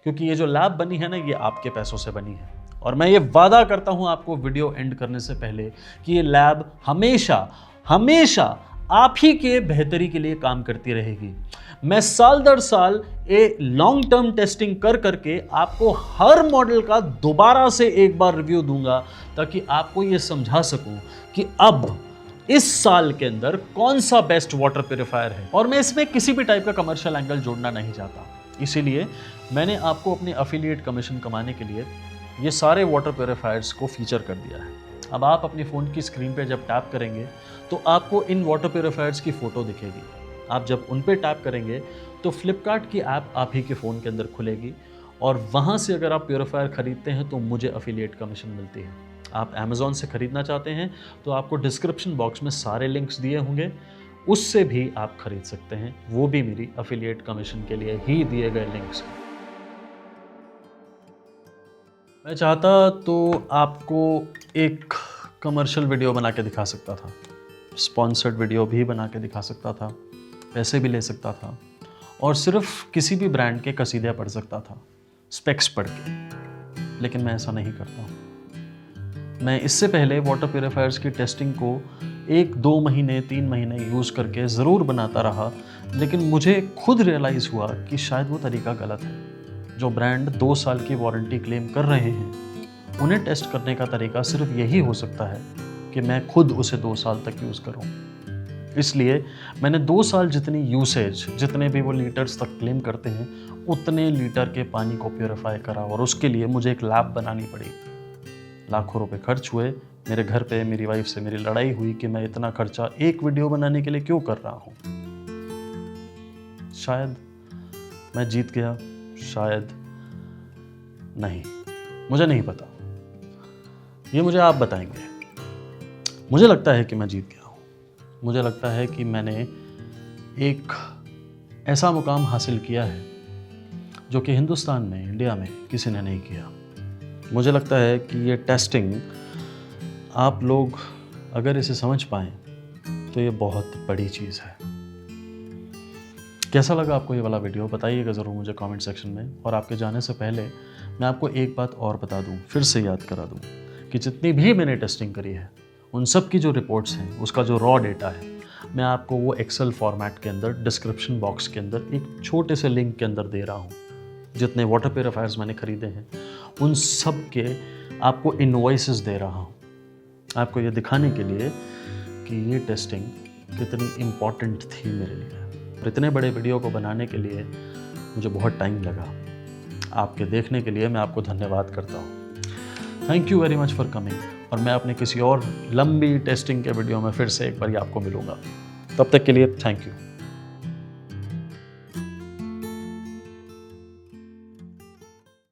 क्योंकि ये जो लैब बनी है ना, ये आपके पैसों से बनी है, और मैं ये वादा करता हूं आपको वीडियो एंड करने से पहले कि ये लैब हमेशा आप ही के बेहतरी के लिए काम करती रहेगी। मैं साल दर साल लॉन्ग टर्म टेस्टिंग करके आपको हर मॉडल का दोबारा से एक बार रिव्यू दूंगा, ताकि आपको ये समझा सकूं कि अब इस साल के अंदर कौन सा बेस्ट वाटर प्यूरिफायर है। और मैं इसमें किसी भी टाइप का कमर्शियल एंगल जोड़ना नहीं चाहता, इसीलिए मैंने आपको अपनी अफिलिएट कमीशन कमाने के लिए ये सारे वाटर प्यूरिफायर्स को फीचर कर दिया है। अब आप अपनी फ़ोन की स्क्रीन पे जब टैप करेंगे तो आपको इन वाटर प्यूरिफायर्स की फ़ोटो दिखेगी। आप जब उन पे टैप करेंगे तो फ्लिपकार्ट की ऐप आप ही के फ़ोन के अंदर खुलेगी, और वहाँ से अगर आप प्यूरिफायर ख़रीदते हैं तो मुझे अफिलिएट कमीशन मिलती है। आप अमेज़ॉन से ख़रीदना चाहते हैं तो आपको डिस्क्रिप्शन बॉक्स में सारे लिंक्स दिए होंगे, उससे भी आप खरीद सकते हैं, वो भी मेरी अफिलिएट कमीशन के लिए ही दिए गए लिंक्स। मैं चाहता तो आपको एक कमर्शियल वीडियो बना के दिखा सकता था, स्पॉन्सर्ड वीडियो भी बना के दिखा सकता था, पैसे भी ले सकता था, और सिर्फ किसी भी ब्रांड के कसीदे पढ़ सकता था, स्पेक्स पढ़ के, लेकिन मैं ऐसा नहीं करता हूँ। मैं इससे पहले वाटर प्यूरिफायर्स की टेस्टिंग को 1, 2 महीने, 3 महीने यूज़ करके ज़रूर बनाता रहा, लेकिन मुझे खुद रियलाइज़ हुआ कि शायद वो तरीका गलत है। जो ब्रांड 2 साल की वारंटी क्लेम कर रहे हैं, उन्हें टेस्ट करने का तरीका सिर्फ यही हो सकता है कि मैं खुद उसे 2 साल तक यूज़ करूँ। इसलिए मैंने 2 साल जितनी यूसेज, जितने भी वो लीटर्स तक क्लेम करते हैं, उतने लीटर के पानी को प्योरीफाई करा, और उसके लिए मुझे एक लैब बनानी पड़ी। लाखों रुपए खर्च हुए, मेरे घर पे मेरी वाइफ से मेरी लड़ाई हुई कि मैं इतना खर्चा एक वीडियो बनाने के लिए क्यों कर रहा हूँ। शायद मैं जीत गया, शायद नहीं, मुझे नहीं पता, ये मुझे आप बताएंगे। मुझे लगता है कि मैं जीत गया हूँ। मुझे लगता है कि मैंने एक ऐसा मुकाम हासिल किया है जो कि हिंदुस्तान में, इंडिया में किसी ने नहीं किया। मुझे लगता है कि ये टेस्टिंग, आप लोग अगर इसे समझ पाएँ तो ये बहुत बड़ी चीज़ है। कैसा लगा आपको ये वाला वीडियो, बताइएगा ज़रूर मुझे कमेंट सेक्शन में। और आपके जाने से पहले मैं आपको एक बात और बता दूं, फिर से याद करा दूं कि जितनी भी मैंने टेस्टिंग करी है, उन सब की जो रिपोर्ट्स हैं, उसका जो रॉ डेटा है, मैं आपको वो एक्सेल फॉर्मेट के अंदर डिस्क्रिप्शन बॉक्स के अंदर एक छोटे से लिंक के अंदर दे रहा हूँ। जितने वाटर प्यूरिफायर्स मैंने ख़रीदे हैं, उन सब के आपको इनवॉइसेस दे रहा हूँ, आपको ये दिखाने के लिए कि ये टेस्टिंग कितनी इम्पॉर्टेंट थी मेरे लिए। और इतने बड़े वीडियो को बनाने के लिए मुझे बहुत टाइम लगा। आपके देखने के लिए मैं आपको धन्यवाद करता हूँ। Thank you very much for coming, और मैं अपने किसी और लंबी टेस्टिंग के वीडियो में फिर से एक बार आपको मिलूँगा। तब तक के लिए थैंक यू।